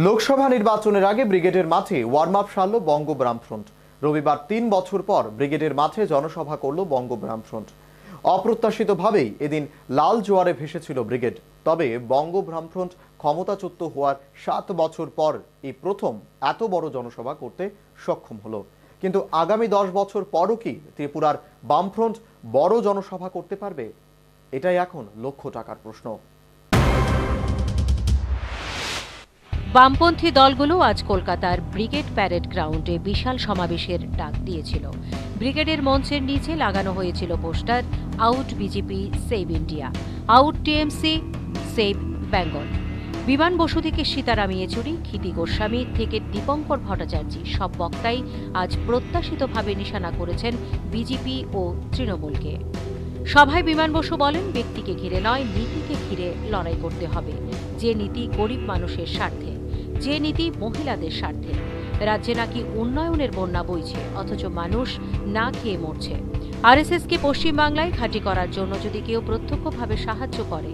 লোকসভা নির্বাচনের আগে ব্রিগেডের মাঠে ওয়ার্ম আপ সারল বঙ্গ বামফ্রন্ট। রবিবার ৩ বছর পর ব্রিগেডের মাঠে জনসভা করল বঙ্গ বামফ্রন্ট। অপ্রত্যাশিতভাবেই এদিন লাল জোয়ারে ভেসেছিল ব্রিগেড। তবে বঙ্গ বামফ্রন্ট ক্ষমতাচ্যুত হওয়ার ৭ বছর পর এই প্রথম এত বড় জনসভা করতে সক্ষম হলো। কিন্তু আগামী ১০ বছর পরও কি ত্রিপুরার বামফ্রন্ট বড় জনসভা করতে পারবে? এটাই এখন লক্ষ টাকার প্রশ্ন। বামপন্থী দলগুলো আজ কলকাতার ব্রিগেড প্যারেড গ্রাউন্ডে বিশাল সমাবেশের ডাক দিয়েছিল। ব্রিগেডের মঞ্চের নিচে লাগানো হয়েছিল poster, out BJP, save India, out TMC, save Bengal. Biman Basu থেকে সীতারাম ইয়েচুরি, ক্ষিতি গোস্বামী থেকে দীপঙ্কর ভট্টাচার্য সব বক্তাই আজ প্রত্যাশিতভাবে নিশানা করেছেন বিজেপি ও তৃণমূলকে। সভায় বিমান বসু বলেন, ব্যক্তিকে ঘিরে নয়, নীতিকে ঘিরে লড়াই করতে হবে। যে নীতি গরিব মানুষের স্বার্থে, যে নীতি মহিলাদের স্বার্থে। রাজ্যে নাকি উন্নয়নের বন্যা বইছে, অথচ মানুষ না খেয়ে মরছে। আরএসএসকে পশ্চিমবাংলায় ঘাঁটি করার জন্য যদি কেউ প্রত্যক্ষভাবে সাহায্য করে,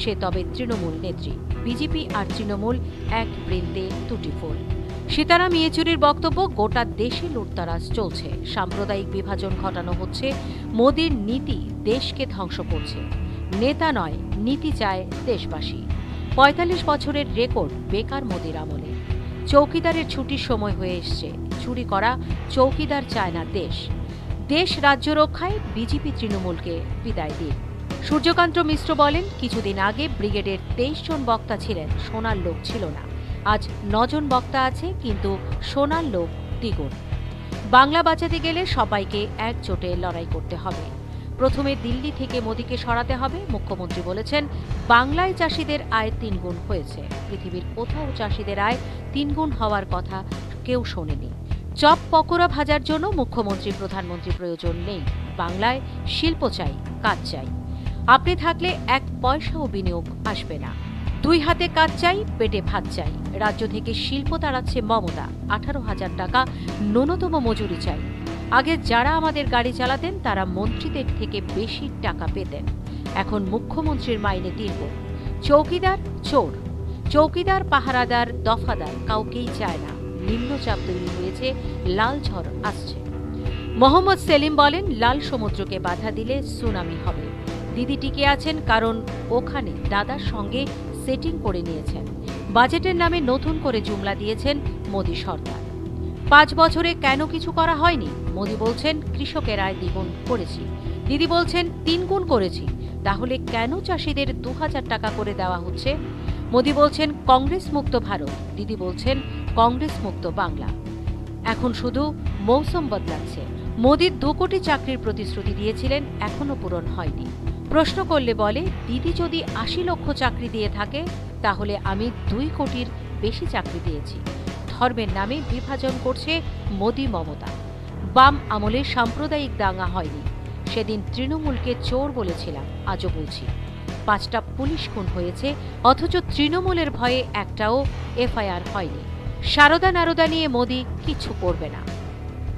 সে তবে তৃণমূল নেত্রী। বিজেপি আর তৃণমূল এক বৃন্দে দুটি ফুল। সীতারাম ইয়েচুরির বক্তব্য, গোটা দেশে লুটতরাজ চলছে, সাম্প্রদায়িক বিভাজন ঘটানো হচ্ছে, মোদির নীতি দেশকে ধ্বংস করছে। নেতা নয়, নীতি চায় দেশবাসী। ৪৫ বছরের রেকর্ড বেকার মোদির আমলে। চৌকিদারের ছুটির সময় হয়ে এসছে, চুরি করা চৌকিদার চায় না দেশ। দেশ রাজ্য রক্ষায় বিজেপি তৃণমূলকে বিদায় দিন। সূর্যকান্ত মিশ্র বলেন, কিছুদিন আগে ব্রিগেডের ২৩ জন বক্তা ছিলেন, সোনার লোক ছিল না। আজ ৯ জন বক্তা আছে, কিন্তু সোনার লোক দ্বিগুণ। বাংলা বাঁচাতে গেলে সবাইকে একজোটে লড়াই করতে হবে। প্রথমে দিল্লি থেকে মোদিকে সরাতে হবে। মুখ্যমন্ত্রী বলেছেন, বাংলায় চাষিদের আয় ৩ গুণ হয়েছে। পৃথিবীর কোথাও চাষিদের আয় ৩ গুণ হওয়ার কথা কেউ শোনেনি। চপ পকোড়া ভাজার জন্য মুখ্যমন্ত্রী প্রধানমন্ত্রী প্রয়োজন নেই। বাংলায় শিল্প চাই, কাজ চাই। আপনি থাকলে ১ পয়সাও বিনিয়োগ আসবে না। ২ হাতে কাজ চাই, পেটে ভাত চাই। রাজ্য থেকে শিল্প তাড়াচ্ছে মমতা। ১৮,০০০ টাকা ন্যূনতম মজুরি চাই। আগে যারা আমাদের গাড়ি চালাতেন তারা মন্ত্রীদের থেকে বেশি টাকা পেতেন। এখন মুখ্যমন্ত্রীর মাইনে ৩ গুণ। চৌকিদার চোর, চৌকিদার, পাহারাদার, দফাদার কাউকেই চায় না। নিম্নচাপ তৈরি হয়েছে, লাল ঝড় আসছে। মোহাম্মদ সেলিম বলেন, লাল সমুদ্রকে বাধা দিলে সুনামি হবে। দিদি টিকে আছেন কারণ ওখানে দাদার সঙ্গে সেটিং করে নিয়েছেন। বাজেটের নামে নতুন করে জুমলা দিয়েছেন মোদি সরকার। ৫ বছরে কেন কিছু করা হয়নি? মোদি বলছেন, কৃষকের আয় দ্বিগুণ করেছি। দিদি বলছেন ৩ গুণ করেছি। তাহলে কেন চাষিদের ২,০০০ টাকা করে দেওয়া হচ্ছে? মোদি বলছেন কংগ্রেস মুক্ত ভারত, দিদি বলছেন কংগ্রেস মুক্ত বাংলা। এখন শুধু মৌসুম বদলাচ্ছে। মোদি ২ কোটি চাকরির প্রতিশ্রুতি দিয়েছিলেন, এখনো পূরণ হয়নি। প্রশ্ন করলে বলে, দিদি যদি ৮০ লক্ষ চাকরি দিয়ে থাকে, তাহলে আমি ২ কোটির বেশি চাকরি দিয়েছি। ধর্মের নামে বিভাজন করছে মোদি মমতা। বাম আমলে সাম্প্রদায়িক দাঙ্গা হয়নি। সেদিন তৃণমূলকে চোর বলেছিলাম, আজও বলছি। ৫টা পুলিশ খুন হয়েছে, অথচ তৃণমূলের ভয়ে একটাও এফআইআর হয়নি। সারদা নারদা নিয়ে মোদি কিচ্ছু করবে না।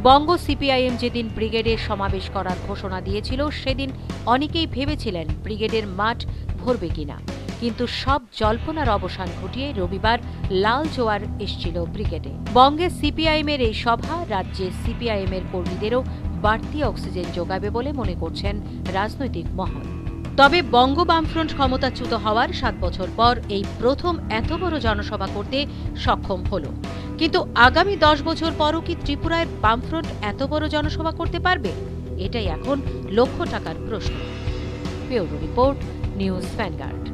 বঙ্গ সিপিআইএম যেদিন ব্রিগেডের সমাবেশ করার ঘোষণা দিয়েছিল, সেদিন অনেকেই ভেবেছিলেন ব্রিগেডের মাঠ ভরবে কিনা। কিন্তু সব জল্পনার অবসান ঘটিয়ে রবিবার লাল জোয়ার এসেছিল ব্রিগেডে। বঙ্গে সিপিআইএমের এই সভা রাজ্যে সিপিআইএমের কর্মীদেরও বাড়তি অক্সিজেন যোগাবে বলে মনে করছেন রাজনৈতিক মহল। তবে বঙ্গ বামফ্রন্ট ক্ষমতাচ্যুত হওয়ার ৭ বছর পর এই প্রথম এত বড় জনসভা করতে সক্ষম হল। কিন্তু আগামী ১০ বছর পরও কি ত্রিপুরায় বামফ্রন্ট এত বড় জনসভা করতে পারবে? এটাই এখন লক্ষ টাকার প্রশ্ন। Bureau report, news vanguard.